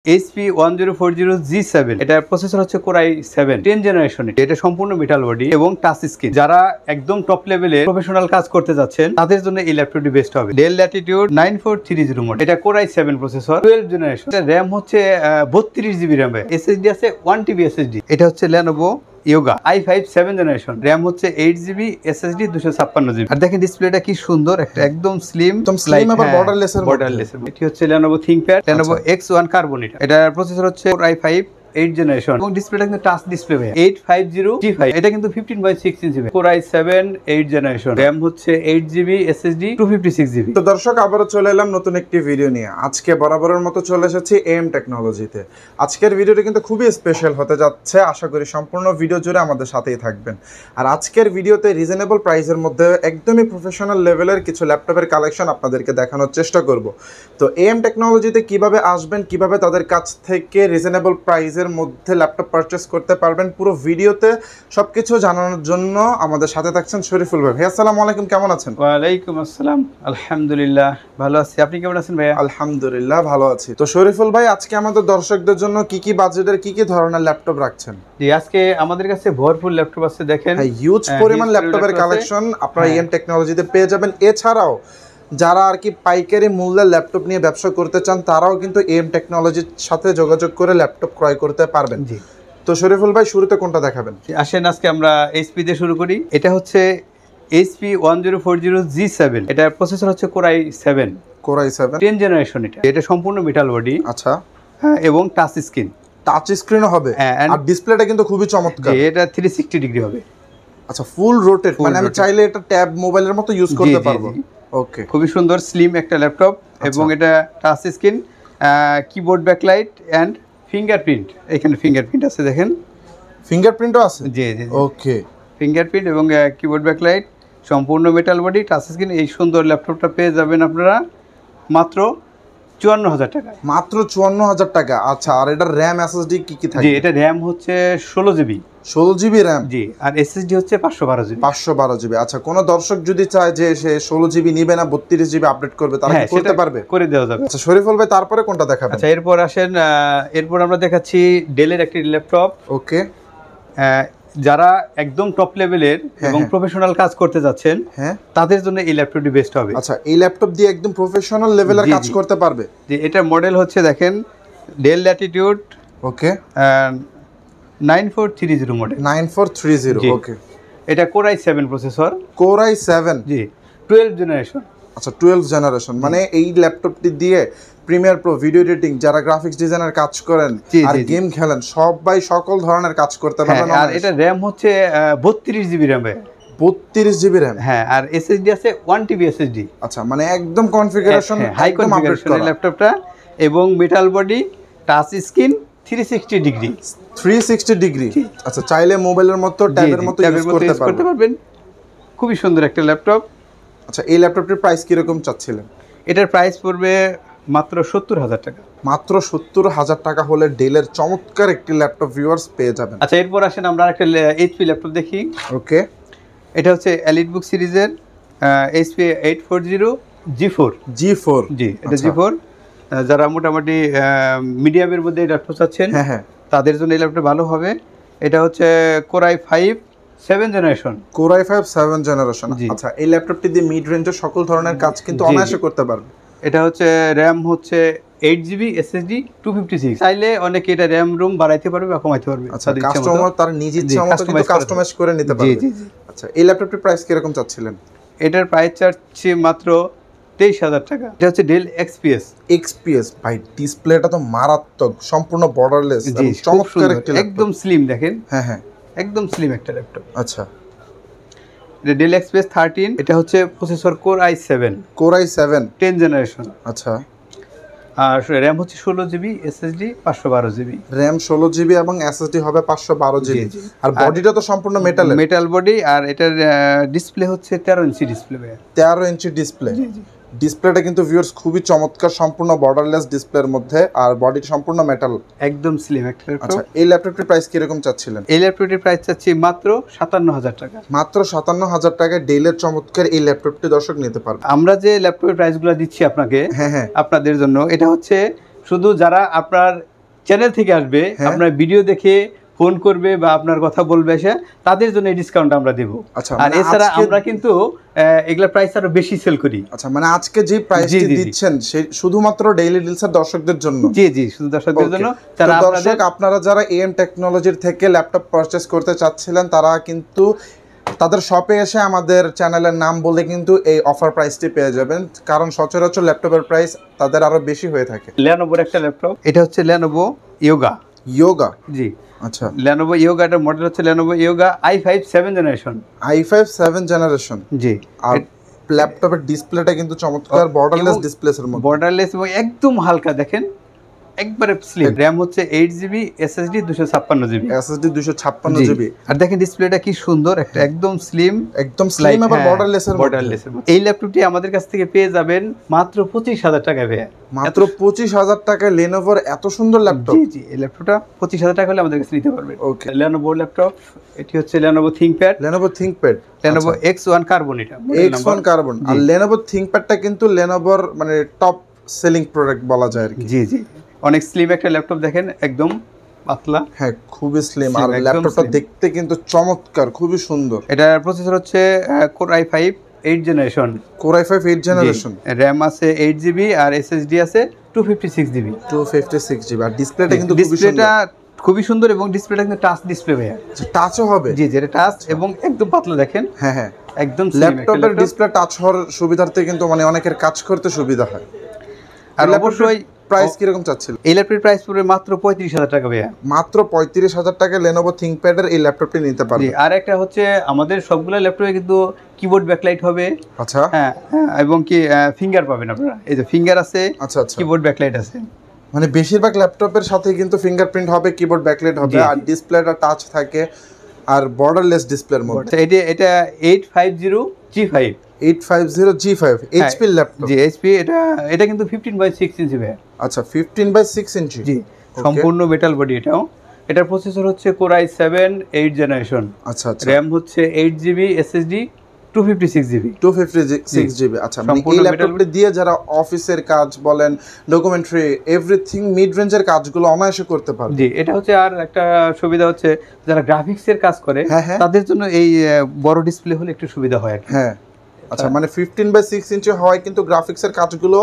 HP 1040 G7 এটা processor হচ্ছে Core i7 10 generation. এটা সম্পূর্ণ মেটাল বডি এবং টাচ স্ক্রিন। যারা একদম টপ লেভেলে প্রফেশনাল কাজ করতে যাচ্ছেন তাদের জন্য এই ল্যাপটপটি বেস্ট হবে। Dell Latitude 9430 model. এটা Core i7 প্রসেসর 12 জেনারেশন। এটা RAM হচ্ছে 32GB RAM, SSD আছে 1TB SSD। এটা হচ্ছে Lenovo Yoga i5 7 generation. RAM হচ্ছে 8GB, SSD 256GB। আর দেখেন ডিসপ্লেটা কি সুন্দর, একটা একদম স্লিম আবার বর্ডারলেস এর বর্ডারলেস। এটি হচ্ছে Lenovo ThinkPad Lenovo X1 Carbon। এটা প্রসেসর হচ্ছে Core i5 8 জেনারেশন এবং ডিসপ্লেটা কিন্তু টাচ ডিসপ্লে ভাই 850G5। এটা কিন্তু 15/6 ইঞ্চি। Core i7 8 generation. RAM হচ্ছে 8GB, SSD 256GB। তো দর্শক, আবারো চলে এলাম নতুন একটি ভিডিও নিয়ে। আজকে বরাবরের মতো চলে এসেছি AM টেকনোলজিতে। আজকের ভিডিওটি কিন্তু খুবই স্পেশাল হতে যাচ্ছে। আশা করি সম্পূর্ণ ভিডিও জুড়ে আমাদের সাথেই থাকবেন। আর আজকের ভিডিওতে রিজনেবল প্রাইসের মধ্যে একদমই প্রফেশনাল লেভেলের কিছু ল্যাপটপের কালেকশন আপনাদেরকে দেখানোর চেষ্টা করব। তো AM টেকনোলজিতে কিভাবে আসবেন, কিভাবে তাদের কাছ থেকে রিজনেবল প্রাইস এর মধ্যে ল্যাপটপ পারচেজ করতে পারবেন, পুরো ভিডিওতে সবকিছু জানানোর জন্য আমাদের সাথে থাকছেন শরীফুল ভাই। আসসালামু আলাইকুম, কেমন আছেন? ওয়ালাইকুম আসসালাম, আলহামদুলিল্লাহ ভালো আছি। আপনি কেমন আছেন ভাইয়া? আলহামদুলিল্লাহ ভালো আছি। তো শরীফুল ভাই, আজকে আমাদের দর্শকদের জন্য কি কি বাজেটের কি কি ধরনের ল্যাপটপ রাখছেন? জি, আজকে আমাদের কাছে ভরপুর ল্যাপটপ আছে। দেখেন হিউজ পরিমাণ ল্যাপটপের কালেকশন আপনারা AM টেকনোলজিতে পেয়ে যাবেন। এছাড়াও যারা আর কি পাইকারি মূল্যে ল্যাপটপ নিয়ে ব্যবসা করতে চান তারাও কিন্তু AM টেকনোলজির সাথে যোগাযোগ করে ল্যাপটপ ক্রয় করতে পারবেন। জি, তো শরীফুল ভাই, শুরুতে কোনটা দেখাবেন? আসেন আজকে আমরা HP দিয়ে শুরু করি। এটা হচ্ছে HP 1040 G7। এটা প্রসেসর হচ্ছে Core i7 10 জেনারেশন। এটা সম্পূর্ণ মেটাল বডি। আচ্ছা, হ্যাঁ, এবং টাচ স্ক্রিন। টাচ স্ক্রিনও হবে আর ডিসপ্লেটা কিন্তু খুবই চমৎকার। এটা 360 ডিগ্রি হবে। আচ্ছা, ফুল রোটেট, মানে আমি চাইলে এটা ট্যাব মোবাইলের মতো ইউজ করতে পারবো। ওকে, খুবই সুন্দর স্লিম একটা ল্যাপটপ এবং এটা touch screen, keyboard backlight and fingerprint. এখানে ফিঙ্গারপ্রিন্ট আছে, দেখেন ফিঙ্গারপ্রিন্টও আছে। জি জি, ওকে, ফিঙ্গারপ্রিন্ট এবং কিবোর্ড ব্যাকলাইট, সম্পূর্ণ মেটাল বডি, টাচ স্ক্রিন। এই সুন্দর ল্যাপটপটা পেয়ে যাবেন আপনারা মাত্র 54,000 টাকা। মাত্র 54,000 টাকা। আচ্ছা, আর এটা RAM SSD কি কি থাকে? জি, এটা RAM হচ্ছে 16GB 16GB RAM। জি, আর SSD হচ্ছে 512GB 512GB। আচ্ছা, কোন দর্শক যদি চায় যে সে 16GB নিবে না 32GB আপডেট করবে, তারা কি করতে পারবে? করে দেওয়া যাবে। আচ্ছা শরীফুল ভাই, তারপরে কোনটা দেখাবেন? আচ্ছা, এরপর আসেন, এরপর আমরা দেখাচ্ছি ডেলের একটি ল্যাপটপ। ওকে, যারা একদম টপ লেভেলের এবং প্রফেশনাল কাজ করতে যাচ্ছেন তাদের জন্য এই ল্যাপটপটি বেস্ট হবে। আচ্ছা, এই ল্যাপটপ দিয়ে একদম প্রফেশনাল লেভেলের কাজ করতে পারবে। যে এটা মডেল হচ্ছে দেখেন Dell Latitude ওকে 9430 মডেল। 9430। ওকে, এটা Core i7 processor. Core i7 জি, 12 জেনারেশন। আচ্ছা, 12 জেনারেশন। মানে এই ল্যাপটপটি দিয়ে প্রিমিয়ার প্রো, ভিডিও এডিটিং, যারা গ্রাফিক্স ডিজাইনার কাজ করেন আর গেম খেলেন, সবাই সকল ধরনের কাজ করতে পারবেন। আর এটা RAM হচ্ছে 32GB RAM, 32GB RAM। হ্যাঁ, আর SSD আছে 1TB SSD। আচ্ছা, মানে একদম কনফিগারেশন হাই কনফিগারেশন ল্যাপটপটা এবং metal body, touch screen, 360 degree. 360 degree. আচ্ছা, চাইলে মোবাইলের মতো ট্যাবের মতো ইউজ করতে পারবেন। খুবই সুন্দর একটা ল্যাপটপ। আচ্ছা, এই ল্যাপটপটির প্রাইস কি রকম চাচ্ছিলেন? এটার প্রাইস পড়বে মাত্র 70,000 টাকা। মাত্র 70,000 টাকা হলে ডেলের চমৎকার একটি ল্যাপটপ ভিউয়ার্স পেয়ে যাবেন। আচ্ছা, এরপর আসেন আমরা একটা HP ল্যাপটপ দেখি। ওকে, এটা হচ্ছে EliteBook সিরিজের HP 840 G4। জি, এটা G4। যারা মোটামুটি মিডিয়ামের মধ্যে ল্যাপটপ চাচ্ছেন তাদের জন্য এই ল্যাপটপ ভালো হবে। এটা হচ্ছে Core i5 7 generation. Core i5 7 generation. আচ্ছা, এই ল্যাপটপটি দিয়ে মিড রেঞ্জের সকল ধরনের কাজ কিন্তু অনায়াসে করতে পারবে। এটা হচ্ছে RAM হচ্ছে 8GB, SSD 256। চাইলে অনেকে এটা RAM রুম বাড়াইতে পারবে বা কমাইতে পারবে। আচ্ছা, কাস্টমার তার নিজ ইচ্ছা মতো কিন্তু কাস্টমাইজ করে নিতে পারবে। জি। আচ্ছা, এই ল্যাপটপটির প্রাইস কি রকম চাচ্ছিলেন? এটার প্রাইস চাচ্ছি মাত্র 23,000 টাকা। এটা হচ্ছে Dell XPS। ভাই, ডিসপ্লেটা তো মারাত্মক, সম্পূর্ণ বর্ডারলেস, চমৎকার একটা একদম স্লিম। দেখেন, হ্যাঁ, একদম স্লিম একটা ল্যাপটপ। আচ্ছা, এটা Dell XPS 13। এটা হচ্ছে প্রসেসর Core i7 10 জেনারেশন। আচ্ছা, আর RAM হচ্ছে 16GB, SSD 512GB। RAM 16GB এবং SSD হবে 512GB। আর বডিটা তো সম্পূর্ণ মেটাল বডি। আর এটার ডিসপ্লে হচ্ছে 13 ইঞ্চি ডিসপ্লে। 13 inch display. ডিসপ্লেটা কিন্তু ভিউয়ার্স খুবই চমৎকার, সম্পূর্ণ বর্ডারলেস ডিসপ্লের মধ্যে, আর বডি সম্পূর্ণ মেটাল, একদম স্লিম একটা ল্যাপটপ। আচ্ছা, এই ল্যাপটপটির প্রাইস কি রকম চাচ্ছিলেন? এই ল্যাপটপটির প্রাইস চাচ্ছি মাত্র 57,000 টাকা। মাত্র 57,000 টাকায় ডেলের চমৎকার এই ল্যাপটপটি দর্শক নিতে পারবে। আমরা যে ল্যাপটপের প্রাইসগুলো দিচ্ছি আপনাকে আপনাদের জন্য, এটা হচ্ছে শুধু যারা আপনার চ্যানেল থেকে আসবে, আপনার ভিডিও দেখে ফোন করবে বা আপনার কথা বলবে এসে, তাদের জন্য এই ডিসকাউন্ট আমরা দেব। আচ্ছা, আর এছাড়া আমরা কিন্তু এগুলা প্রাইস আরো বেশি সেল করি। আচ্ছা, মানে আজকে যে প্রাইসটি দিচ্ছেন সেই শুধুমাত্র ডেইলি ডিলসের দর্শকদের জন্য? জি জি, শুধু দর্শকদের জন্য। যারা আপনারা যারা এম টেকনোলজির থেকে ল্যাপটপ পারচেজ করতে চাচ্ছিলেন, তারা কিন্তু তাদের শপে এসে আমাদের চ্যানেলের নাম বলে কিন্তু এই অফার প্রাইসটি পেয়ে যাবেন, কারণ সচরাচর ল্যাপটপের প্রাইস তাদের আরো বেশি হয়ে থাকে। লেনোভোর একটা ল্যাপটপ, এটা হচ্ছে লেনোভো ইয়োগা। জি, আচ্ছা, লেনোভো ইয়োগা, এর মডেল হচ্ছে Lenovo Yoga i5 7 generation. i5 7 generation, জি। আর ল্যাপটপের ডিসপ্লেটা কিন্তু চমৎকার, বর্ডারলেস ডিসপ্লেসের মধ্যে, বর্ডারলেস এবং একদম হালকা, দেখেন একবারে স্লিম। র‍্যাম হচ্ছে 8GB, SSD 256GB, SSD 256GB। আর দেখেন ডিসপ্লেটা কি সুন্দর, একটা একদম স্লিম আবার বর্ডারলেসের মধ্যে। এই ল্যাপটপটি আমাদের কাছ থেকে পেয়ে যাবেন মাত্র 25,000 টাকায়। মাত্র 25,000 টাকায় লেনোভোর এত সুন্দর ল্যাপটপ? জি জি, এই ল্যাপটপটা 25,000 টাকা হলে আমাদের কাছে নিতে পারবেন। ওকে, লেনোভো ল্যাপটপ, এটি হচ্ছে Lenovo ThinkPad. Lenovo X1 carbon, এটা X1 কার্বন। আর লেনোভো থিংকপ্যাডটা কিন্তু লেনোভোর মানে টপ সেলিং প্রোডাক্ট বলা যায় আর কি। জি জি, অনেক স্লিম একটা ল্যাপটপ, দেখেন একদম পাতলা। হ্যাঁ, খুবই স্লিম, আর ল্যাপটপটা দেখতে কিন্তু চমৎকার, খুবই সুন্দর। এটার প্রসেসর হচ্ছে Core i5 8 generation. Core i5 8 generation. RAM আছে 8GB আর SSD আছে 256GB। আর ডিসপ্লেটা কিন্তু খুবই সুন্দর, এবং ডিসপ্লেটা কিন্তু টাচ ডিসপ্লে ভাইয়া। টাচও হবে? জি, যেটা টাচ এবং একদম পাতলা, দেখেন। হ্যাঁ হ্যাঁ, একদম ল্যাপটপের ডিসপ্লে টাচ হওয়ার সুবিধার্থে কিন্তু মানে অনেকের কাজ করতে সুবিধা হয়। আর অবশ্যই প্রাইস কিরকম চাচ্ছিল? এই ল্যাপটপের প্রাইস পড়বে মাত্র 35,000 টাকা ভাইয়া। মাত্র 35,000 টাকা লেনোভো থিংকপ্যাডের এই ল্যাপটপটি নিতে পারবেন। আর একটা হচ্ছে আমাদের সবগুলো ল্যাপটপে কিন্তু কিবোর্ড ব্যাকলাইট হবে। আচ্ছা, হ্যাঁ, এবং কি ফিঙ্গার পাবেন আপনারা, এই যে ফিঙ্গার আছে। আচ্ছা আচ্ছা, কিবোর্ড ব্যাকলাইট আছে। মানে বেশিরভাগ ল্যাপটপের সাথে কিন্তু ফিঙ্গারপ্রিন্ট হবে, কিবোর্ড ব্যাকলাইট হবে, আর ডিসপ্লেটা টাচ থাকে, আর বর্ডারলেস ডিসপ্লের মধ্যে। এটা 850G5 850G5 HP ল্যাপটপ। জি, HP। এটা কিন্তু 15/6 ইঞ্চি ভাই। আচ্ছা, 15/6 ইঞ্চি। জি, সম্পূর্ণ মেটাল বডি এটাও। এটার প্রসেসর হচ্ছে Core i7 8 জেনারেশন। আচ্ছা আচ্ছা, র‍্যাম হচ্ছে 8GB, SSD 256GB। আচ্ছা, মানে এই ল্যাপটপটি দিয়ে যারা অফিসের কাজ বলেন, ডকুমেন্টারি, এভরিথিং মিড রেঞ্জের কাজগুলো অনায়াসে করতে পারবে। জি, এটা হচ্ছে আর একটা সুবিধা হচ্ছে যারা গ্রাফিক্সের কাজ করে তাদের জন্য এই বড় ডিসপ্লে হলে একটু সুবিধা হয় আর কি। হ্যাঁ, আচ্ছা, মানে 15/6 ইঞ্চি হওয়ায় কিন্তু গ্রাফিক্সের কাজগুলো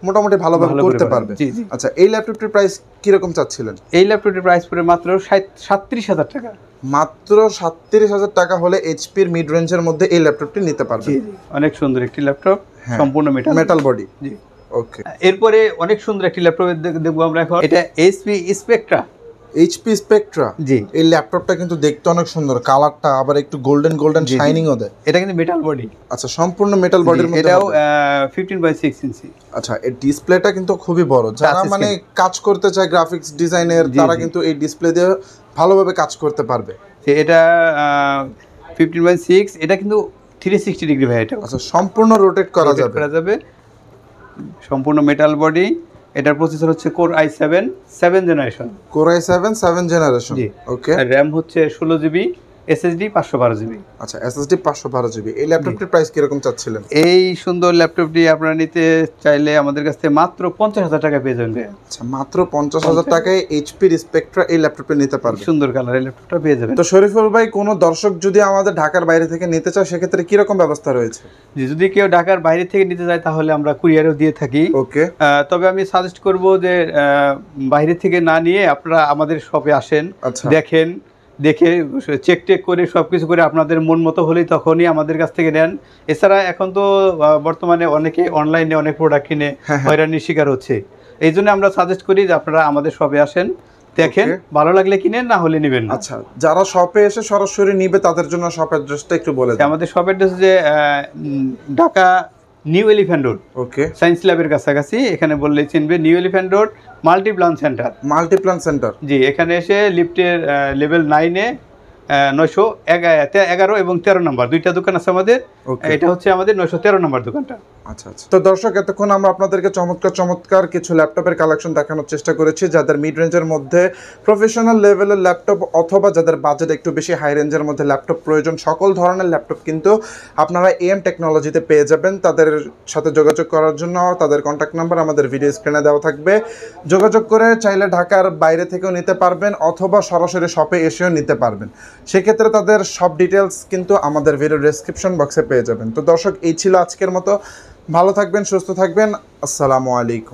মোটামুটি ভালোভাবে করতে পারবে। আচ্ছা, এই ল্যাপটপটির প্রাইস কিরকম চাচ্ছিলেন? এই ল্যাপটপটির প্রাইস পড়ে মাত্র 37,000 টাকা। মাত্র 37,000 টাকা হলে এইচপির মিড রেঞ্জের মধ্যে এই ল্যাপটপটি নিতে পারবেন। অনেক সুন্দর একটি ল্যাপটপ, সম্পূর্ণ মেটাল বডি। জি, ওকে। এরপরে অনেক সুন্দর একটি ল্যাপটপ দেখবো আমরা এখন। এটা এইচপি স্পেকট্রা। জি, এই ল্যাপটপটা কিন্তু দেখতে অনেক সুন্দর, কালারটা আবার একটু গোল্ডেন শাইনিংও দেয়। এটা কিন্তু মেটাল বডি। আচ্ছা, সম্পূর্ণ মেটাল বডির মধ্যে। এটাও 15/6 ইঞ্চি। আচ্ছা, এই ডিসপ্লেটা কিন্তু খুবই বড়, যারা মানে কাজ করতে চায় গ্রাফিক্স ডিজাইনের, তারা কিন্তু এই ডিসপ্লে দিয়ে ভালোভাবে কাজ করতে পারবে। এটা 15/6, এটা কিন্তু 360 ডিগ্রি ভাই এটা। আচ্ছা, সম্পূর্ণ রোটেট করা যাবে। সম্পূর্ণ মেটাল বডি। এটার প্রসেসর হচ্ছে Core i7 7 জেনারেশন। ওকে। র‍্যাম হচ্ছে 16GB, SSD 512GB। আচ্ছা, SSD 512GB। এই ল্যাপটপটির প্রাইস কি রকম চাচ্ছিলেন? এই সুন্দর ল্যাপটপটি আপনারা নিতে চাইলে আমাদের কাছে মাত্র 50,000 টাকা পেয়ে যাবেন। আচ্ছা, মাত্র 50,000 টাকায় এইচপি স্পেকট্রা এই ল্যাপটপটি নিতে পারবেন। সুন্দর কালার এই ল্যাপটপটা পেয়ে যাবেন। তো শরীফুল ভাই, কোন দর্শক যদি আমাদের ঢাকার বাইরে থেকে নিতে চায় সেক্ষেত্রে কি রকম ব্যবস্থা রয়েছে? যদি কেউ ঢাকার বাইরে থেকে নিতে চায় তাহলে আমরা কুরিয়ারও দিয়ে থাকি। ওকে। তবে আমি সাজেস্ট করব যে বাইরে থেকে না নিয়ে আপনারা আমাদের শপে আসেন, দেখে চেক করে সবকিছু করে আপনাদের মন মতো হলেই তখনই আমাদের কাছ থেকে নেন। এছাড়া এখন তো বর্তমানে অনেকে অনলাইনে অনেক প্রোডাক্ট কিনে হয়রানির শিকার হচ্ছে। এই জন্য আমরা সাজেস্ট করি যে আপনারা আমাদের শপে আসেন, দেখেন, ভালো লাগলে কিনেন, না হলে নেবেন না। আচ্ছা, যারা শপে এসে সরাসরি নিবে তাদের জন্য শপ অ্যাড্রেসটা একটু বলে দিন। আমাদের শপ অ্যাড্রেস যে Dhaka New Elephant Road, okay, science ল্যাবের কাছাকাছি। এখানে বললেই চিনবে, New Elephant Road Multiplan Centre. জি, এখানে এসে লিফটের লেভেল 9-এ 911 এবং 13 নম্বর, দুইটা দোকান আছে আমাদের। Okay. এটা হচ্ছে আমাদের 913 নম্বর দোকানটা। আচ্ছা আচ্ছা। তো দর্শক, এতক্ষণ আমরা আপনাদেরকে চমৎকার কিছু ল্যাপটপের কালেকশন দেখানোর চেষ্টা করেছি, যাদের মিড রেঞ্জের মধ্যে প্রফেশনাল লেভেলের ল্যাপটপ অথবা যাদের বাজেট একটু বেশি হাই রেঞ্জের মধ্যে ল্যাপটপ প্রয়োজন, সকল ধরনের ল্যাপটপ কিন্তু আপনারা AM টেকনোলজিতে পেয়ে যাবেন। তাদের সাথে যোগাযোগ করার জন্য তাদের কন্ট্যাক্ট নাম্বার আমাদের ভিডিও স্ক্রিনে দেওয়া থাকবে। যোগাযোগ করে চাইলে ঢাকার বাইরে থেকেও নিতে পারবেন অথবা সরাসরি শপে এসেও নিতে পারবেন। সেক্ষেত্রে তাদের সব ডিটেলস কিন্তু আমাদের ভিডিও ডেসক্রিপশন বক্সে পেয়ে যাবেন। তো দর্শক, এই ছিল আজকের মতো। ভালো থাকবেন, সুস্থ থাকবেন। আসসালামু আলাইকুম।